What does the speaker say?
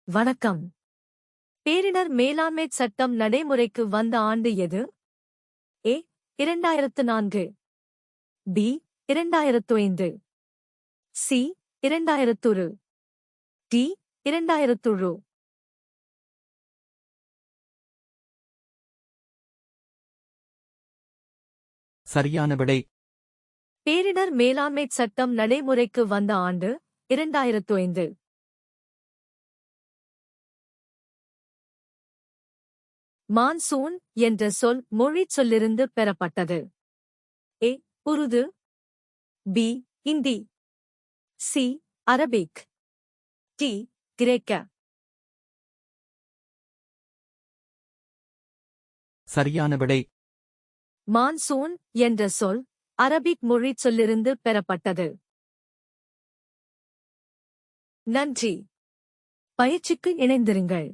வணக்கம். பேரிடர் மேலாண்மை சட்டம் நடைமுறைக்கு வந்த ஆண்டு எது? ஏ 2004, பி 2005, சி 2000, டி 2000. சரியான விடை. பேரிடர் மேலாண்மை சட்டம் நடைமுறைக்கு வந்த ஆண்டு 2005. மான்சூன் என்ற சொல் மொழிச் சொல்லிருந்து பெறப்பட்டது. A Urdu, B Hindi, C Arabic, D கிரேக்க. சரியான விடை. மான்சூன் என்ற சொல் அரபிக் மொழிச் சொல்லிருந்து பெறப்பட்டது. நன்றி. பயிற்சிக்கு இணைந்திருங்கள்.